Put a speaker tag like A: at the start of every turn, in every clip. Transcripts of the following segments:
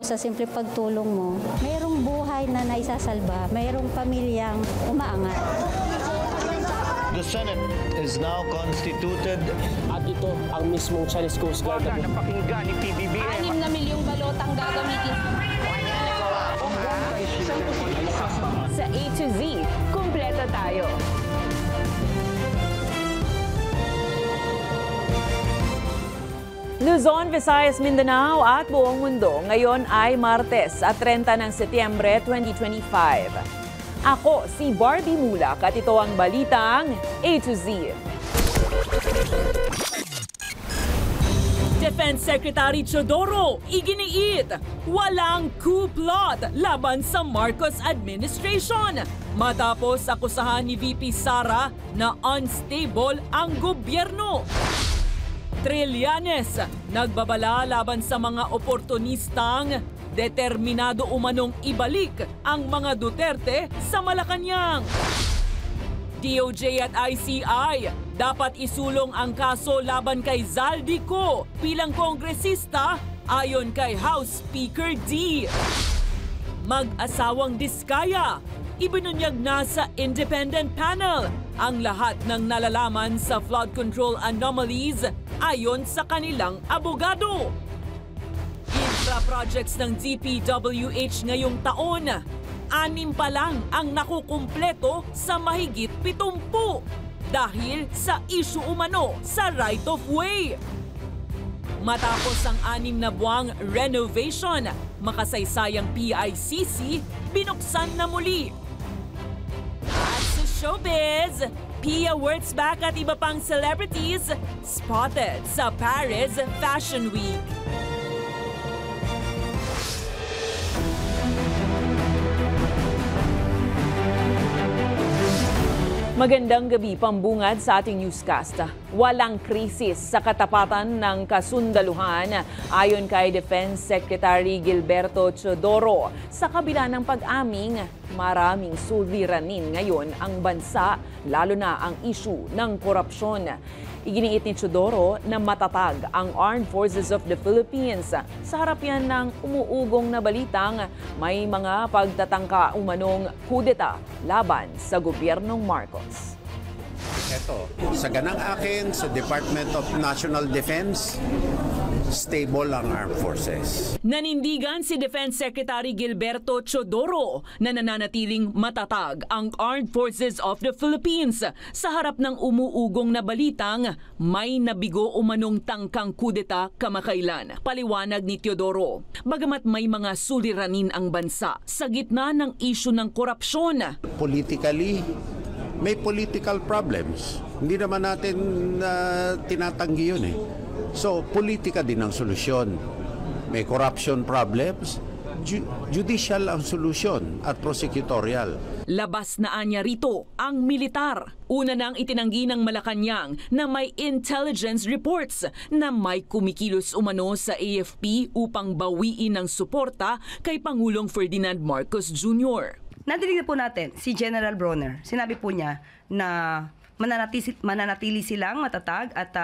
A: Sa simple pagtulong mo, mayroong buhay na naisasalba, mayroong pamilyang umaangat.
B: The Senate is now constituted.
C: At ito ang mismong Chinese Coast Guard na
D: napakinggan ni PBBM.
E: 6 na milyong balotang gagamitin.
F: Sa A to Z, kumpleto tayo. Luzon, Visayas, Mindanao at buong mundo. Ngayon ay Martes at 30 ng Setyembre 2025. Ako si Barbie Mulak at ito ang balitang A to Z. Defense Secretary Teodoro iginiit, walang coup plot laban sa Marcos administration. Matapos akusahan ni VP Sara na unstable ang gobyerno. Trillanes, nagbabala laban sa mga oportunistang determinado umanong ibalik ang mga Duterte sa Malacanang. DOJ at ICI, dapat isulong ang kaso laban kay Zaldico bilang kongresista ayon kay House Speaker D. Mag-asawang Diskaya, ibinunyag na sa independent panel ang lahat ng nalalaman sa flood control anomalies ayon sa kanilang abogado. Infra projects ng DPWH ngayong taon, 6 pa lang ang nakukumpleto sa mahigit 70 dahil sa issue umano sa right of way. Matapos ang 6 na buwang renovation, makasaysayang PICC binuksan na muli. At sa showbiz, Pia Wurtzbach at iba pang celebrities spotted sa Paris Fashion Week. Magandang gabi, pambungad sa ating newscast. Walang krisis sa katapatan ng kasundaluhan ayon kay Defense Secretary Gilberto Teodoro. Sa kabila ng pag-aming, maraming suliranin ngayon ang bansa, lalo na ang issue ng korupsyon. Iginiit ni Teodoro na matatag ang Armed Forces of the Philippines. Sa harap yan ng umuugong na balitang may mga pagtatangka umanong kudeta laban sa gobyernong Marcos.
G: Ito, sa ganang akin, sa Department of National Defense, stable ang armed forces.
F: Nanindigan si Defense Secretary Gilberto Teodoro na nananatiling matatag ang Armed Forces of the Philippines sa harap ng umuugong na balitang may nabigo umanong tangkang kudeta kamakailan. Paliwanag ni Teodoro, bagamat may mga suliranin ang bansa sa gitna ng isyu ng korupsyon.
G: Politically, may political problems. Hindi naman natin tinatanggi yun eh. So, politika din ang solusyon. May corruption problems, judicial ang solusyon at prosecutorial.
F: Labas na anya rito ang militar. Una nang itinanggi ng Malacanang na may intelligence reports na may kumikilos umano sa AFP upang bawiin ng suporta kay Pangulong Ferdinand Marcos Jr.
H: Nadinig na po natin si General Bronner. Sinabi po niya na mananatili silang matatag at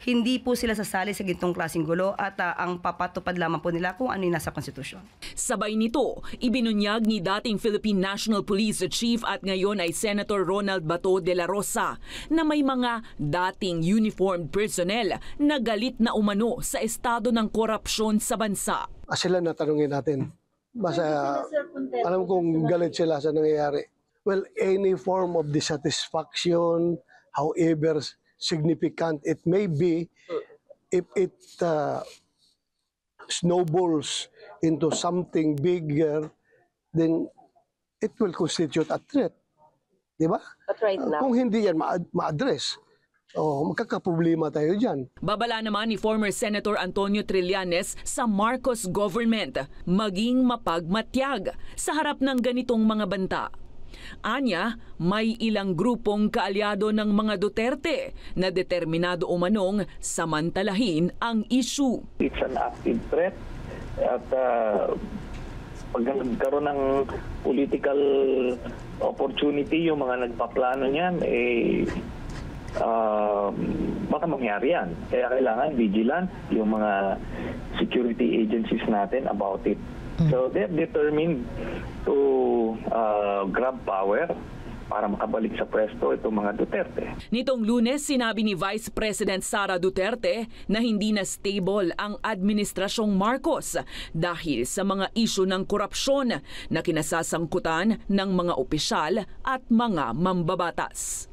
H: hindi po sila sasali sa gintong klaseng gulo at ang papatupad lamang po nila kung ano yung nasa konstitusyon.
F: Sabay nito, ibinunyag ni dating Philippine National Police Chief at ngayon ay Senator Ronald Bato de la Rosa na may mga dating uniformed personnel na galit na umano sa estado ng korupsyon sa bansa.
I: Sila natanungin natin. Basta alam kong galit sila sa nangyayari. Well, any form of dissatisfaction, however significant it may be, if it snowballs into something bigger, then it will constitute a threat. Di ba?
F: But right now,
I: kung hindi yan ma-address, magkakaproblema tayo dyan.
F: babala naman ni former Senator Antonio Trillanes sa Marcos government maging mapagmatyag sa harap ng ganitong mga banta. Anya, may ilang grupong kaalyado ng mga Duterte na determinado umanong samantalahin ang issue.
D: It's an active threat at pag nagkaroon ng political opportunity yung mga nagpaplano niyan, baka mangyari yan. Kaya kailangan vigilant yung mga security agencies natin about it. So they're determined to grab power para makabalik sa pwesto itong mga Duterte.
F: Nitong Lunes, sinabi ni Vice President Sara Duterte na hindi na stable ang administrasyong Marcos dahil sa mga isyu ng korupsyon na kinasasangkutan ng mga opisyal at mga mambabatas.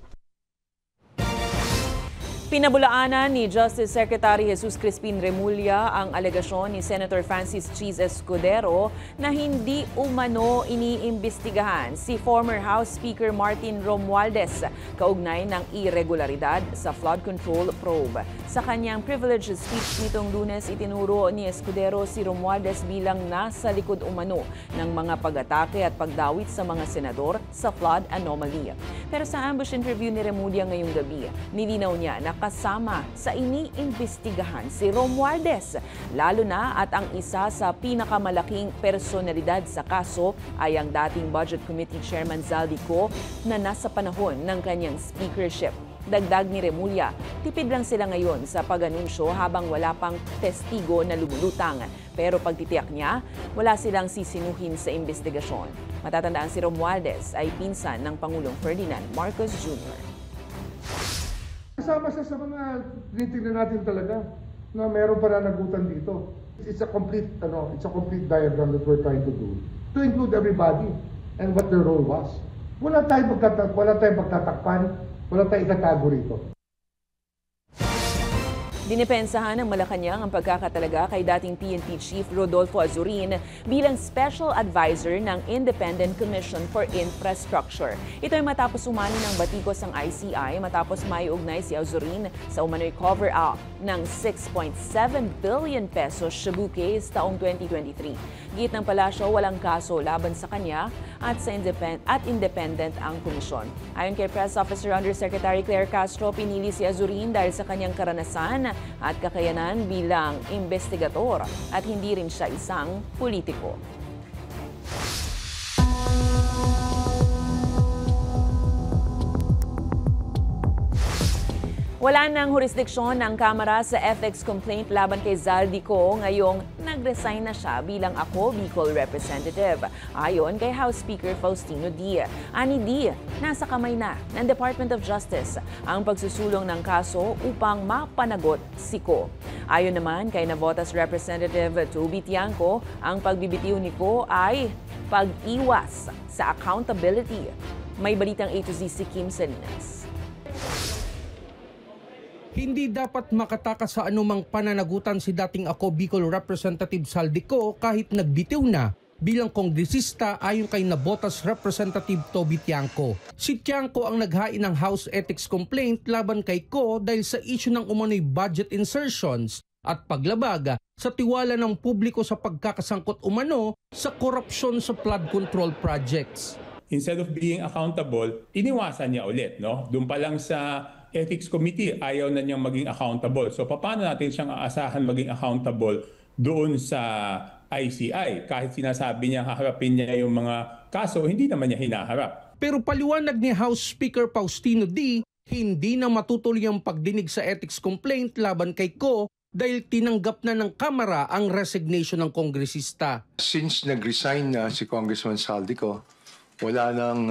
F: Pinabulaanan ni Justice Secretary Jesus Crispin Remulla ang alegasyon ni Senator Francis Cheese Escudero na hindi umano iniimbestigahan si former House Speaker Martin Romualdez kaugnay ng irregularidad sa flood control probe. Sa kanyang privileged speech nitong Lunes, itinuro ni Escudero si Romualdez bilang nasa likod umano ng mga pag-atake at pagdawit sa mga senador sa flood anomaly. Pero sa ambush interview ni Remulla ngayong gabi, nilinaw niya na kasama sa iniimbestigahan si Romualdez, lalo na at ang isa sa pinakamalaking personalidad sa kaso ay ang dating Budget Committee Chairman Zaldico na nasa panahon ng kanyang speakership. Dagdag ni Remulla, tipid lang sila ngayon sa pag-anunsyo habang wala pang testigo na lumulutang. Pero pagtitiyak niya, wala silang sisinuhin sa investigasyon. Matatandaan si Romualdez ay pinsan ng Pangulong Ferdinand Marcos Jr.
J: Kasama siya sa mga tinitingnan natin talaga na meron pananagutan dito. It's a complete diagram that we're trying to do to include everybody and what their role was. Wala tayong magtatakpan, wala tayong itatago rito.
F: Dinipensahan ng Malacanang ang pagkakatalaga kay dating PNP Chief Rodolfo Azurin bilang Special Advisor ng Independent Commission for Infrastructure. Ito ay matapos umani ng batikos ang ICI matapos maiugnay si Azurin sa umano'y cover-up ng 6.7 billion pesos Cebu case taong 2023. Git ng palasyo, walang kaso laban sa kanya at independent ang komisyon. Ayon kay Press Officer Undersecretary Claire Castro, pinili si Azurin dahil sa kanyang karanasan at kakayanan bilang investigador at hindi rin siya isang politiko. Wala nang jurisdiksyon ng Kamara sa ethics complaint laban kay Zaldico ngayong nag-resign na siya bilang Ako Bicol Representative. Ayon kay House Speaker Faustino D. Ani D, nasa kamay na ng Department of Justice ang pagsusulong ng kaso upang mapanagot si Ko. Ayon naman kay Navotas Representative Toby Tiangco, ang pagbibitiw ni Ko ay pag-iwas sa accountability. May balitang A to Z si Kim Salinas.
K: Hindi dapat makatakas sa anumang pananagutan si dating Ako Bicol Representative Zaldico kahit nagbitiw na bilang kongresista ayon kay Navotas Representative Toby Tiangco. Si Tiangco ang naghain ng House Ethics Complaint laban kay Ko dahil sa issue ng umano'y budget insertions at paglabag sa tiwala ng publiko sa pagkakasangkot umano sa korupsyon sa flood control projects.
L: Instead of being accountable, iniwasan niya ulit, no? Doon pa lang sa Ethics Committee, ayaw na niyang maging accountable. So paano natin siyang aasahan maging accountable doon sa ICI? Kahit sinasabi niya haharapin niya yung mga kaso, hindi naman niya hinaharap.
K: Pero paliwanag ni House Speaker Faustino D, hindi na matutuloy ang pagdinig sa ethics complaint laban kay Ko dahil tinanggap na ng Kamara ang resignation ng kongresista.
M: Since nag-resign na si Congressman Zaldico, wala nang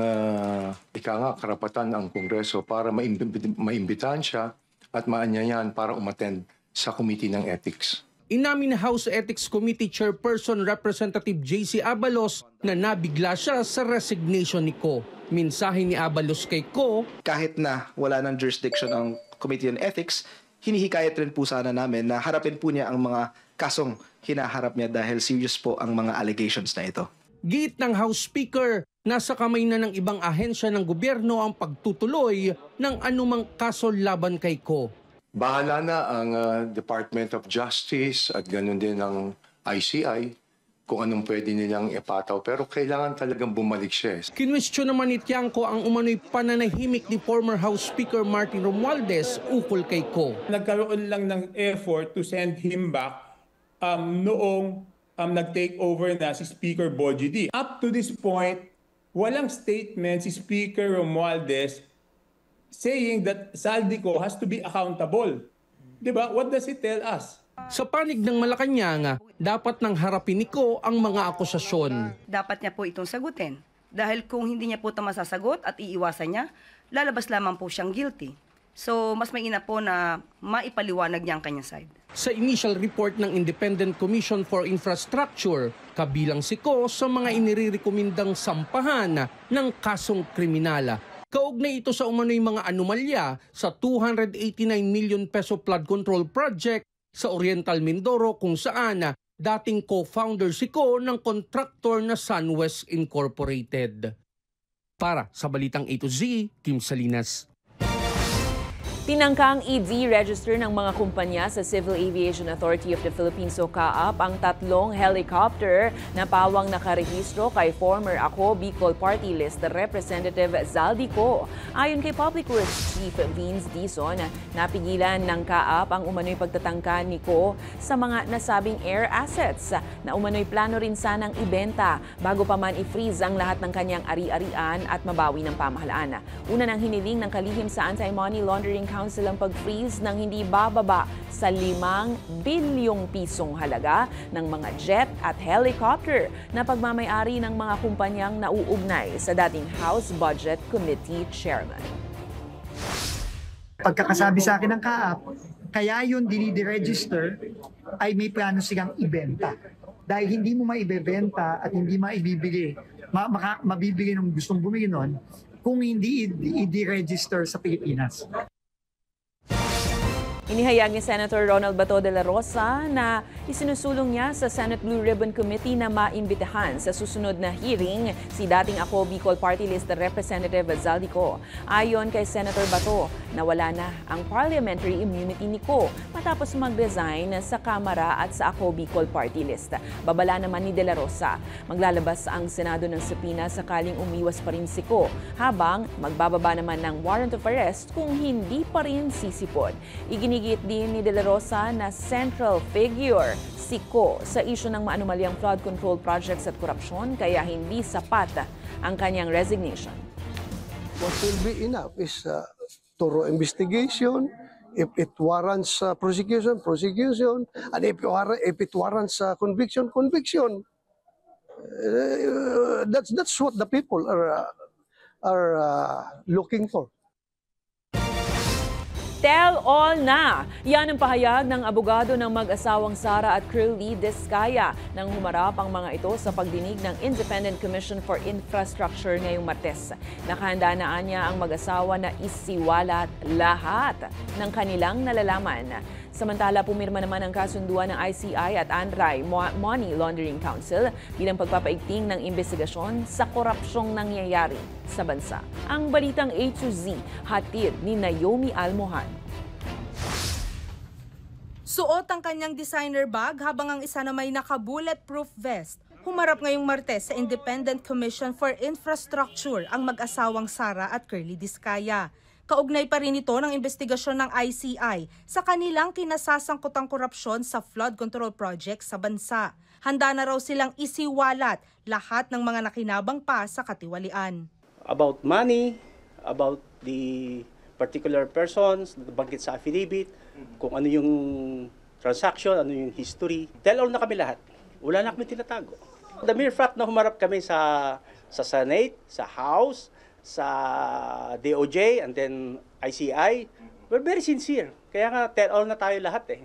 M: karapatan ang Kongreso para maimbitahan siya at maanyayahan para umattend sa Committee ng Ethics.
K: Inamin ni House Ethics Committee Chairperson Representative J.C. Abalos na nabigla siya sa resignation ni Ko. Mensahe ni Abalos kay Ko,
N: kahit na wala ng jurisdiction ang Committee on Ethics, hinihikayat rin po sana namin na harapin po niya ang mga kasong hinaharap niya dahil serious po ang mga allegations na ito.
K: Giit ng House Speaker, nasa kamay na ng ibang ahensya ng gobyerno ang pagtutuloy ng anumang kaso laban kay Ko.
M: Bahala na ang Department of Justice at ganoon din ang ICI kung anong pwede nilang ipataw. Pero kailangan talagang bumalik siya.
K: Kinwestiyon naman ni Tiangco ang umano'y pananahimik ni former House Speaker Martin Romualdez ukol kay Ko.
L: Nagkaroon lang ng effort to send him back noong nag-take over na si Speaker Bogie D. Up to this point, walang statement si Speaker Romualdez saying that Saldico has to be accountable. Diba? What does it tell us?
K: Sa panig ng Malacanang, dapat nang harapin ni Ko ang mga akusasyon.
H: Dapat niya po itong sagutin. Dahil kung hindi niya po ito masasagot at iiwasan niya, lalabas lamang po siyang guilty. So, mas mainam po na maipaliwanag niya ang kanyang side.
K: Sa initial report ng Independent Commission for Infrastructure, kabilang si Ko sa mga inirekomendang sampahan ng kasong kriminala. Kaugnay ito sa umano'y mga anomalya sa 289 million peso flood control project sa Oriental Mindoro kung saan dating co-founder si Ko ng contractor na SunWest Incorporated. Para sa Balitang A to Z, Kim Salinas.
F: Tinangkang i-deregister ng mga kumpanya sa Civil Aviation Authority of the Philippines o CAAP ang 3 helicopter na pawang nakarehistro kay former Ako Bicol Party List Representative Zaldico. Ayon kay Public Works Chief Vince Dizon, napigilan ng CAAP ang umano'y pagtatangka ni Ko sa mga nasabing air assets na umano'y plano rin sanang ibenta bago pa man i-freeze ang lahat ng kanyang ari-arian at mabawi ng pamahalaan. Una nang hiniling ng kalihim sa Anti-Money Laundering Council ang pag-freeze ng hindi bababa sa 5 bilyong pisong halaga ng mga jet at helicopter na pagmamayari ng mga kumpanyang nauugnay sa dating House Budget Committee Chairman.
O: Pagkakasabi sa akin ng CAAP, kaya yun dinideregister ay may plano silang ibenta. Dahil hindi mo maibebenta at hindi maibibili, mabibili ng gustong bumili nun kung hindi i-deregister sa Pilipinas.
F: Inihayag ni Senator Ronald Bato de la Rosa na isinusulong niya sa Senate Blue Ribbon Committee na maimbitahan sa susunod na hearing si dating Ako Bicol Party List Representative Zaldico. Ayon kay Senator Bato, nawala na ang parliamentary immunity ni Ko matapos mag-resign sa Kamara at sa Ako Bicol Party List. Babala naman ni de la Rosa, maglalabas ang Senado ng subpoena sakaling umiwas pa rin si Ko, habang magbababa naman ng warrant of arrest kung hindi pa rin sisipod. Iginigit din ni De La Rosa na central figure si Ko sa isyu ng maanumalyang flood control projects at korupsyon, kaya hindi sapat ang kanyang resignation.
I: What will be enough is thorough investigation. If it warrants prosecution, prosecution. And if it warrants conviction, conviction. That's what the people are looking for.
F: Tell all na! Yan ang pahayag ng abogado ng mag-asawang Sara at Curly Discaya nang humarap ang mga ito sa pagdinig ng Independent Commission for Infrastructure ngayong Martes. Nakahanda na anya ang mag-asawa na isiwalat lahat ng kanilang nalalaman. Samantala, pumirma naman ang kasunduan ng ICI at Anti-Money Laundering Council bilang pagpapaigting ng investigasyon sa korupsyong nangyayari sa bansa. Ang Balitang A to Z, hatid ni Naomi Almohan.
P: Suot ang kanyang designer bag habang ang isa na may naka-bulletproof vest. Humarap ngayong Martes sa Independent Commission for Infrastructure ang mag-asawang Sara at Curly Discaya. Kaugnay pa rin ito ng investigasyon ng ICI sa kanilang kinasasangkutang korupsyon sa flood control project sa bansa. Handa na raw silang isiwalat lahat ng mga nakinabang pa sa katiwalian.
Q: About money, about the particular persons, nabanggit sa affidavit, kung ano yung transaction, ano yung history. Tell all na kami lahat. Wala na kami tinatago. The mere fact na humarap kami sa Senate, sa House, sa DOJ, and then ICI, we're very sincere. Kaya nga, tell all na tayo lahat eh.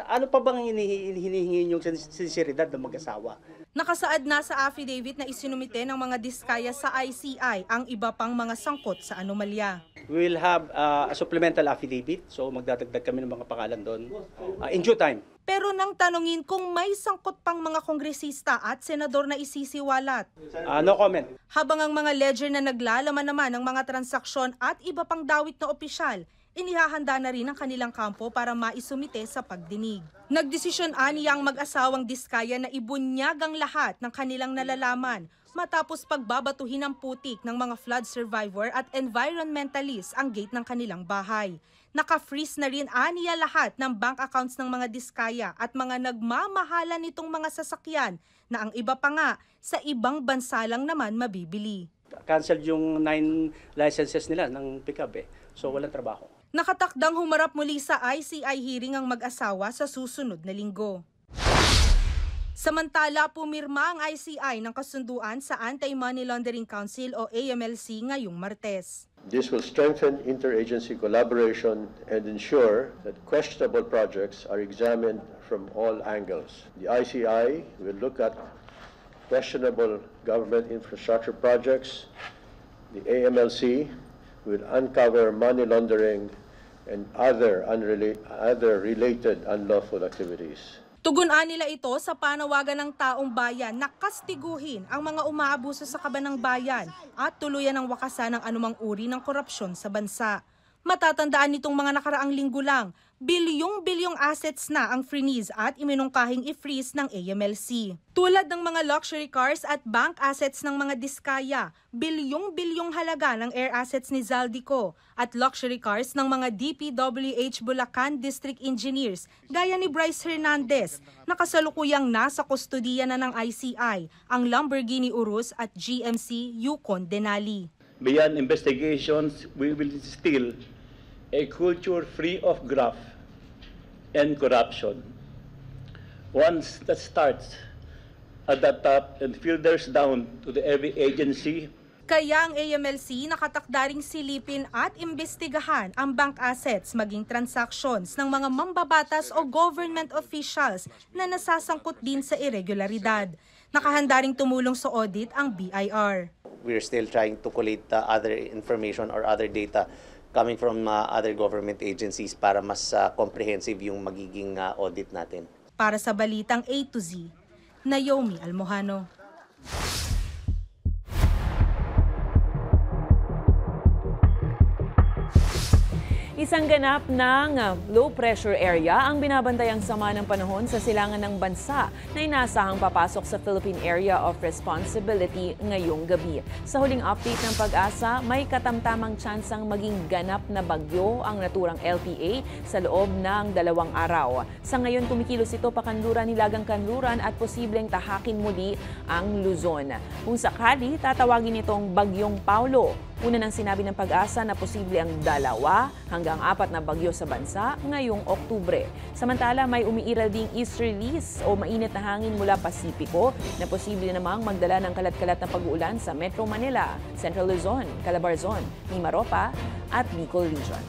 Q: Ano pa bang hinihingi yung sinseridad ng mag-asawa?
P: Nakasaad na sa affidavit na isinumite ng mga Discaya sa ICI ang iba pang mga sangkot sa anomalya.
Q: We will have a supplemental affidavit, so magdadagdag kami ng mga pangalan doon in due time.
P: Pero nang tanungin kung may sangkot pang mga kongresista at senador na isisiwalat.
Q: No comment.
P: Habang ang mga ledger na naglalaman naman ng mga transaksyon at iba pang dawit na opisyal, inihahanda na rin ang kanilang kampo para maisumite sa pagdinig. Nagdesisyon niya ang mag-asawang Discaya na ibunyag ang lahat ng kanilang nalalaman matapos pagbabatuhin ng putik ng mga flood survivor at environmentalist ang gate ng kanilang bahay. Naka-freeze na rin aniya lahat ng bank accounts ng mga Discaya at mga nagmamahalan nitong mga sasakyan na ang iba pa nga sa ibang bansa lang naman mabibili.
Q: Cancelled yung 9 licenses nila ng pickup eh. So walang trabaho.
P: Nakatakdang humarap muli sa ICI hearing ang mag-asawa sa susunod na linggo. Samantala, pumirma ang ICI ng kasunduan sa Anti-Money Laundering Council o AMLC ngayong Martes.
R: This will strengthen interagency collaboration and ensure that questionable projects are examined from all angles. The ICI will look at questionable government infrastructure projects. The AMLC will uncover money laundering and other related unlawful activities.
P: Tugunan nila ito sa panawagan ng taong bayan na kastiguhin ang mga umaabuso sa kaban ng bayan at tuluyan ang wakasan ng anumang uri ng korupsyon sa bansa. Matatandaan nitong mga nakaraang linggo lang, bilyong-bilyong assets na ang freeze at iminungkahing i-freeze ng AMLC. Tulad ng mga luxury cars at bank assets ng mga diskaya, bilyong-bilyong halaga ng air assets ni Zaldico at luxury cars ng mga DPWH Bulacan District Engineers gaya ni Bryce Hernandez na kasalukuyang nasa kustodiya na ng ICI ang Lamborghini Urus at GMC Yukon Denali.
S: Beyond investigations, we will instill a culture free of graft and corruption. Once that starts at the top and filters down to the every agency.
P: Kaya ang AMLC nakatakda ring silipin at imbestigahan ang bank assets maging transactions ng mga mambabatas o government officials na nasasangkot din sa irregularidad. Nakahanda ring tumulong sa audit ang BIR.
T: We're still trying to collate other information or other data coming from other government agencies para mas comprehensive yung magiging audit natin.
P: Para sa Balitang A to Z, Naomi Almojano.
F: Isang ganap ng low pressure area ang binabantayang sama ng panahon sa silangan ng bansa na inasahang papasok sa Philippine Area of Responsibility ngayong gabi. Sa huling update ng Pag-asa, may katamtamang tsansang maging ganap na bagyo ang naturang LPA sa loob ng 2 araw. Sa ngayon, kumikilos ito pakanluran, hilagang kanluran at posibleng tahakin muli ang Luzon. Kung sakali, tatawagin itong Bagyong Paulo. Una nang sinabi ng Pag-asa na posible ang 2 hanggang 4 na bagyo sa bansa ngayong Oktubre. Samantala, may umiiral ding easterlies o mainit na hangin mula Pasipiko na posible namang magdala ng kalat-kalat na pag-uulan sa Metro Manila, Central Luzon, Calabarzon, Mimaropa at Bicol Region.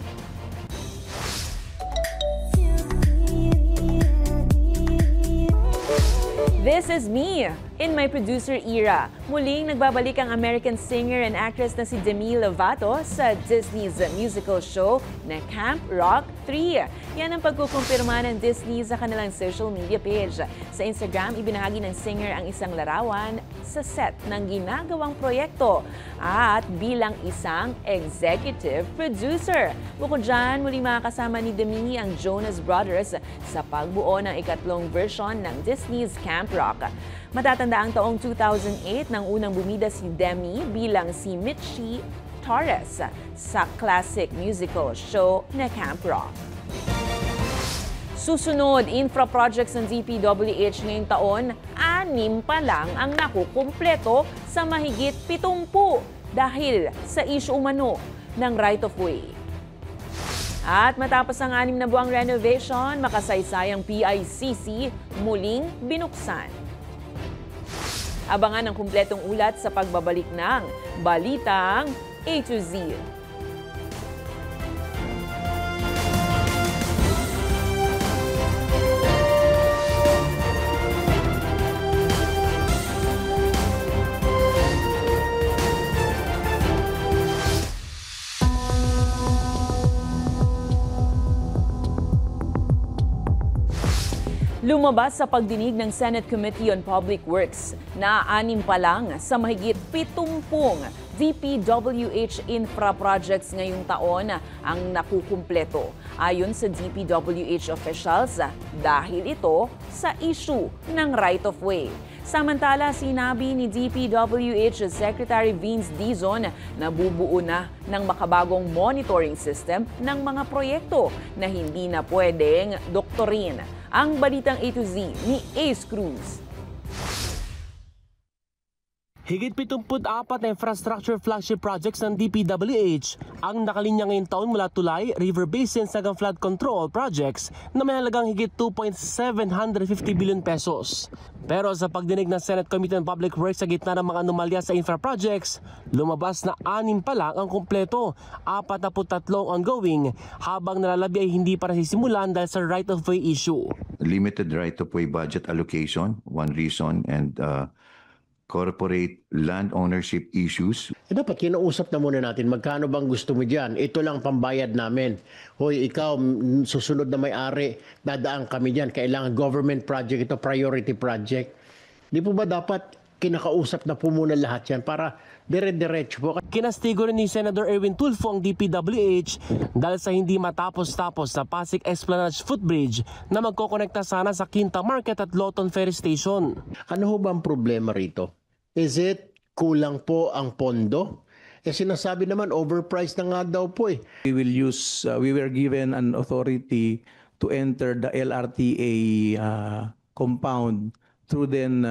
F: This is me in my producer era. Muling nagbabalik ang American singer and actress na si Demi Lovato sa Disney's musical show na Camp Rock 3. Yan ang pagkukumpirma ng Disney sa kanilang social media page. Sa Instagram, ibinahagi ng singer ang isang larawan sa set ng ginagawang proyekto at bilang isang executive producer. Bukod dyan, muling makakasama ni Demi ang Jonas Brothers sa pagbuo ng ikatlong version ng Disney's Camp Rock. Matatanda ang taong 2008 nang unang bumida si Demi bilang si Mitchie Torres sa classic musical show na Camp Rock. Susunod, infra projects ng DPWH ngayong taon, 6 pa lang ang nakukumpleto sa mahigit 70 dahil sa issue umano ng right-of-way. At matapos ang 6 na buwang renovation, makasaysayang PICC muling binuksan. Abangan ang kumpletong ulat sa pagbabalik ng Balitang A to Z. Lumabas sa pagdinig ng Senate Committee on Public Works na 6 pa lang sa mahigit 70 DPWH infra projects ngayong taon ang nakukumpleto. Ayon sa DPWH officials, dahil ito sa issue ng right-of-way. Samantala, sinabi ni DPWH Secretary Vince Dizon na bubuo na ng makabagong monitoring system ng mga proyekto na hindi na pwedeng doktorin. Ang Balitang A to Z ni Ace Cruz.
C: Higit 74 na infrastructure flagship projects ng DPWH ang nakalinya ngayong taon mula tulay, river basins hanggang flood control projects na may halagang higit 2.750 billion pesos. Pero sa pagdinig ng Senate Committee on Public Works sa gitna ng mga anomalya sa infra projects, lumabas na 6 pa lang ang kumpleto, 43 ongoing, habang nalalabi ay hindi pa nasisimulan dahil sa right-of-way issue.
U: Limited right-of-way budget allocation, one reason, and corporate land ownership issues.
V: Dapat kinausap na muna natin, magkano bang gusto mo dyan? Ito lang pambayad namin. Hoy, ikaw, susunod na may-ari, dadaan kami dyan. Kailangan government project, ito priority project. Di po ba dapat kinakausap na po muna lahat yan para dire-diretso po?
C: Kinastigo rin ni Senator Erwin Tulfo ang DPWH dahil sa hindi matapos-tapos sa Pasig Esplanade Footbridge na magkokonekta sana sa Quinta Market at Lawton Ferry Station.
V: Ano ho ba ang problema rito? Is it kulang po ang pondo? Sinasabi naman overpriced na nga daw po eh.
W: We were given an authority to enter the LRTA compound through then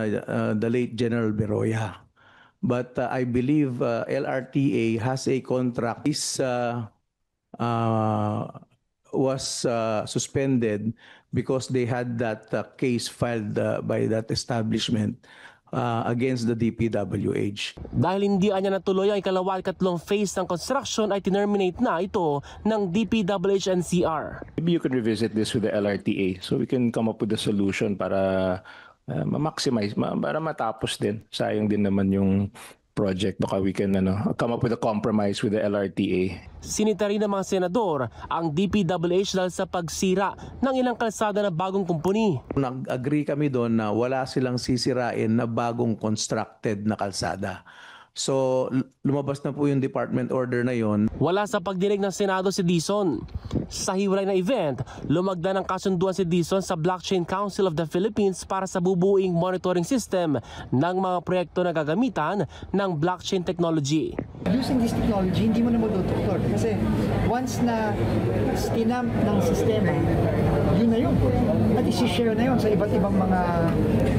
W: the late General Beroya. But I believe LRTA has a contract. This was suspended because they had that case filed by that establishment against the DPWH.
C: Dahil hindi anya natuloy ang ikalawa at katlong phase ng construction ay tinerminate na ito ng DPWH NCR.
X: Maybe you could revisit this with the LRTA so we can come up with a solution para ma-maximize, para matapos din. Sayang din naman yung project. Baka we can come up with a compromise with the LRTA.
C: Sinita rin ng mga senador ang DPWH dahil sa pagsira ng ilang kalsada na bagong kumpuni.
W: Nag-agree kami doon na wala silang sisirain na bagong constructed na kalsada. So, lumabas na po yung department order na yon.
C: Wala sa pagdinig ng Senado si Dizon. Sa hiwalay na event, lumagda ng kasunduan si Dizon sa Blockchain Council of the Philippines para sa bubuing monitoring system ng mga proyekto na gagamitan ng blockchain technology.
O: Using this technology, hindi mo na matututor kasi once na stinamp ng sistema, yun na yun. At isi-share na yun sa iba't ibang mga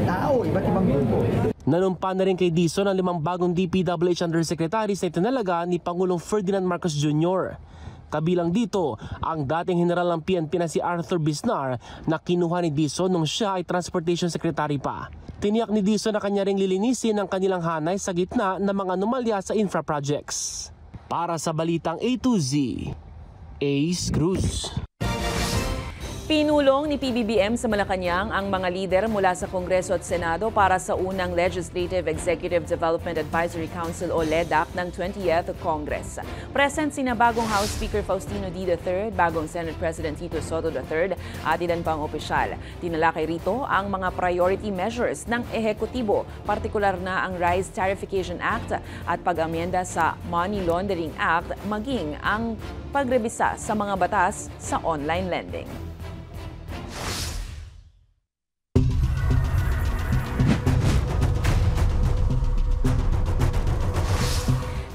O: tao, iba't ibang grupo.
C: Nanumpa na rin kay Dizon ang 5 bagong DPWH Undersecretaries na itinalaga ni Pangulong Ferdinand Marcos Jr. Kabilang dito ang dating general ng PNP na si Arthur Bisnar na kinuha ni Dizon nung siya ay Transportation Secretary pa. Tiniyak ni Dizon na kanya ring lilinisin ang kanilang hanay sa gitna ng mga anomalya sa infra projects. Para sa Balitang A to Z, Ace Cruz.
Y: Pinulong ni PBBM sa Malacanang ang mga lider mula sa Kongreso at Senado para sa unang Legislative Executive Development Advisory Council o LEDAC ng 20th Congress. Present sina bagong House Speaker Faustino D. III, bagong Senate President Tito Soto III at ilan pang opisyal. Tinalakay rito ang mga priority measures ng ehekutibo, partikular na ang Rise Tarification Act at pag-amyenda sa Money Laundering Act, maging ang pagrebisa sa mga batas sa online lending.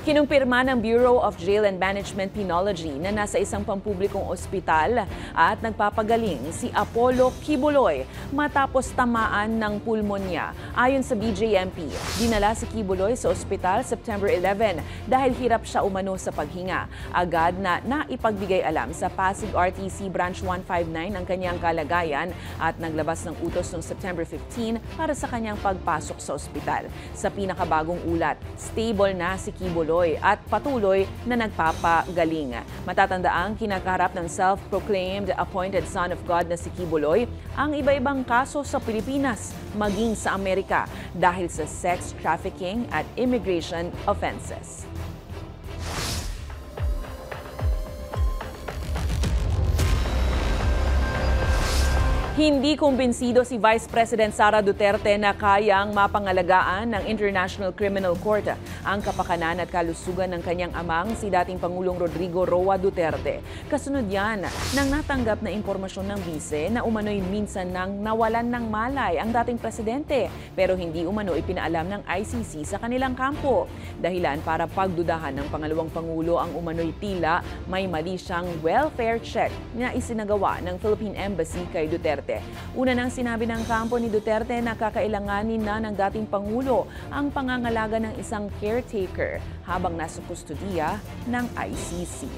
Y: Kinumpirma ng Bureau of Jail and Management Penology na nasa isang pampublikong ospital at nagpapagaling si Apollo Kibuloy matapos tamaan ng pulmonya. Ayon sa BJMP, dinala si Kibuloy sa ospital September 11 dahil hirap siya umano sa paghinga. Agad na naipagbigay alam sa Pasig RTC Branch 159 ang kanyang kalagayan at naglabas ng utos noong September 15 para sa kanyang pagpasok sa ospital. Sa pinakabagong ulat, stable na si Kibuloy at patuloy na nagpapagaling. Matatandaang kinakaharap ng self-proclaimed appointed son of God na si Kibuloy ang iba-ibang kaso sa Pilipinas maging sa Amerika dahil sa sex trafficking at immigration offenses. Hindi kumbinsido si Vice President Sara Duterte na kayang mapangalagaan ng International Criminal Court ang kapakanan at kalusugan ng kanyang amang si dating Pangulong Rodrigo Roa Duterte. Kasunod yan nang natanggap na impormasyon ng bise na umano'y minsan nang nawalan ng malay ang dating presidente pero hindi umano ipinaalam ng ICC sa kanilang kampo. Dahilan para pagdudahan ng pangalawang Pangulo ang umano'y tila may mali siyang welfare check na isinagawa ng Philippine Embassy kay Duterte. Duterte. Una nang sinabi ng kampo ni Duterte na kakailanganin na ng dating Pangulo ang pangangalaga ng isang caretaker habang nasa kustudiya ng ICC.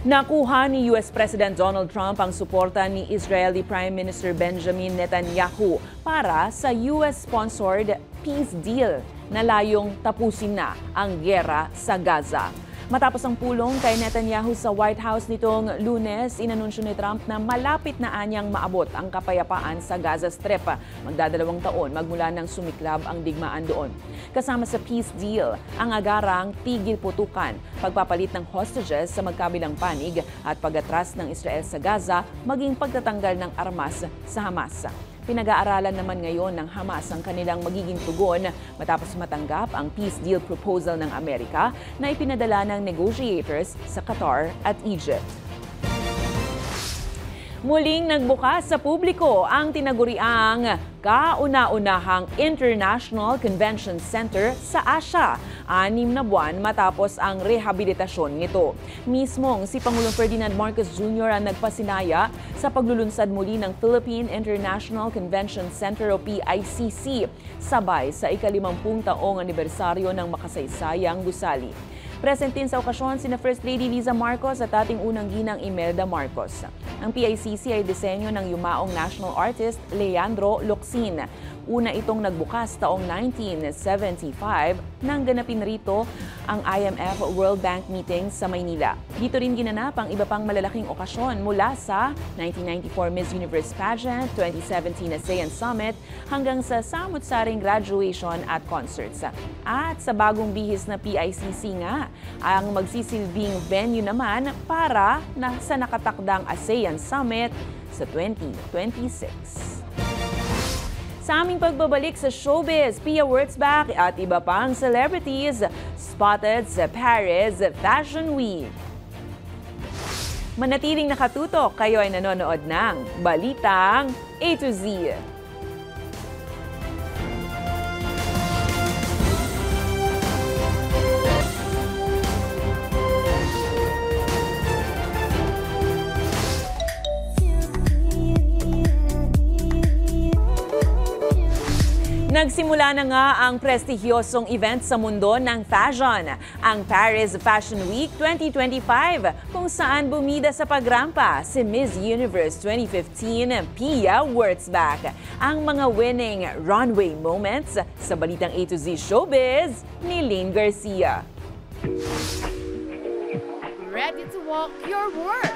Y: Nakuha ni US President Donald Trump ang suporta ni Israeli Prime Minister Benjamin Netanyahu para sa US-sponsored peace deal na layong tapusin na ang giyera sa Gaza. Matapos ang pulong kay Netanyahu sa White House nitong Lunes, inanunsyo ni Trump na malapit na anyang maabot ang kapayapaan sa Gaza Strip. Magdadalawang taon magmula nang sumiklab ang digmaan doon. Kasama sa peace deal, ang agarang tigil putukan, pagpapalit ng hostages sa magkabilang panig at pag-atras ng Israel sa Gaza, maging pagtatanggal ng armas sa Hamas. Pinag-aaralan naman ngayon ng Hamas ang kanilang magiging tugon matapos matanggap ang peace deal proposal ng Amerika na ipinadala ng negotiators sa Qatar at Egypt. Muling nagbukas sa publiko ang tinaguriang kauna-unahang International Convention Center sa Asia, 6 na buwan matapos ang rehabilitasyon nito. Mismong si Pangulong Ferdinand Marcos Jr. ang nagpasinaya sa paglulunsad muli ng Philippine International Convention Center o PICC, sabay sa ika-50 taong anibersaryo ng makasaysayang gusali. Present din sa okasyon sina First Lady Liza Marcos at ating unang ginang Imelda Marcos. Ang PICC ay disenyo ng yumaong national artist Leandro Locsin. Una itong nagbukas taong 1975 nang ganapin rito ang IMF World Bank meeting sa Maynila. Dito rin ginanap ang iba pang malalaking okasyon mula sa 1994 Miss Universe Pageant, 2017 ASEAN Summit hanggang sa samut-saring graduation at concerts. At sa bagong bihis na PICC nga, ang magsisilbing venue naman para sa nakatakdang ASEAN Summit sa 2026. Sa aming pagbabalik sa showbiz, Pia Wurtzbach at iba pang celebrities spotted sa Paris Fashion Week. Manatiling nakatutok, kayo ay nanonood ng Balitang A to Z. Nagsimula na nga ang prestigyosong event sa mundo ng fashion, ang Paris Fashion Week 2025, kung saan bumida sa pagrampa si Miss Universe 2015 Pia Wurtzbach. Ang mga winning runway moments sa Balitang A to Z Showbiz ni Lane Garcia.
A: Ready to walk your work!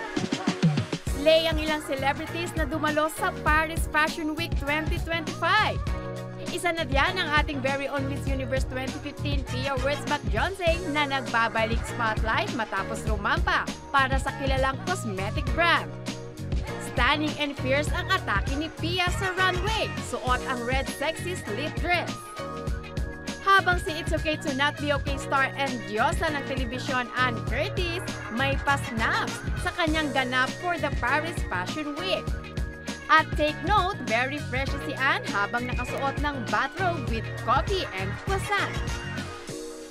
A: Slay ang ilang celebrities na dumalo sa Paris Fashion Week 2025. Isa na diyan ang ating very own Miss Universe 2015 Pia Wurtzbach-Johnsing na nagbabalik spotlight matapos rumampa para sa kilalang cosmetic brand. Stunning and fierce ang atake ni Pia sa runway, suot ang red sexy slit dress. Habang si It's Okay to Not Be Okay star and diyosa ng telebisyon Ann Curtis may pa-snaps sa kanyang ganap for the Paris Fashion Week. At take note, very fresh si Anne habang nakasuot ng bathrobe with coffee and croissant.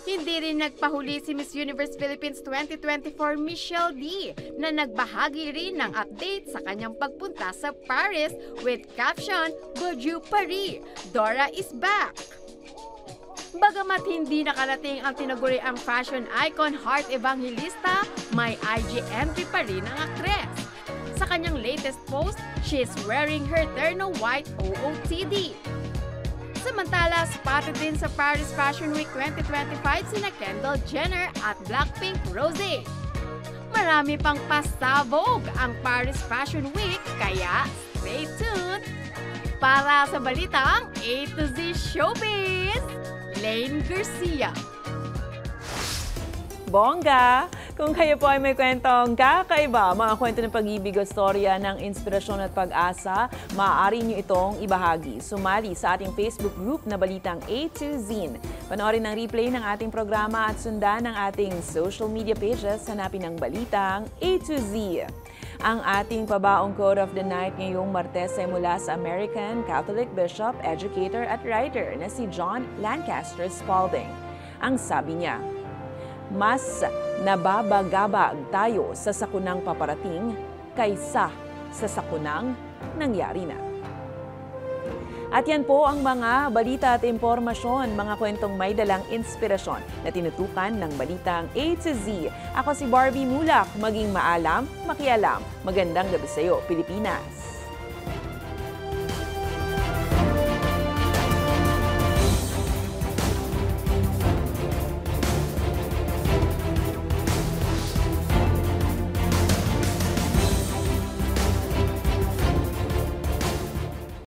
A: Hindi rin nagpahuli si Miss Universe Philippines 2024 Michelle D na nagbahagi rin ng update sa kanyang pagpunta sa Paris with caption, Bonjour Paris, Dora is back. Bagamat hindi nakarating ang tinaguriang fashion icon Heart Evangelista, may IG entry pa rin ang aktres. Sa kanyang latest post, she is wearing her terno white OOTD. Samantala, spotted din sa Paris Fashion Week 2025 sina Kendall Jenner at Blackpink Rosé. Marami pang pasabog ang Paris Fashion Week, kaya stay tuned! Para sa Balitang A to Z Showbiz, Lane Garcia.
Y: Bongga! Kung kayo po ay may kwentong kakaiba, mga kwento ng pag-ibig o storya ng inspirasyon at pag-asa, maaari nyo itong ibahagi. Sumali sa ating Facebook group na Balitang A to Z. Panoorin ang replay ng ating programa at sundan ang ating social media pages. Hanapin ang Balitang A to Z. Ang ating pabaong quote of the night ngayong Martes ay mula sa American Catholic bishop, educator at writer na si John Lancaster Spalding. ang sabi niya. Mas nababagabag tayo sa sakunang paparating kaysa sa sakunang nangyari na. At yan po ang mga balita at impormasyon, mga kwentong may dalang inspirasyon na tinutukan ng balitang A to Z. Ako si Barbie Mulak, maging maalam, makialam. Magandang gabi sa iyo, Pilipinas.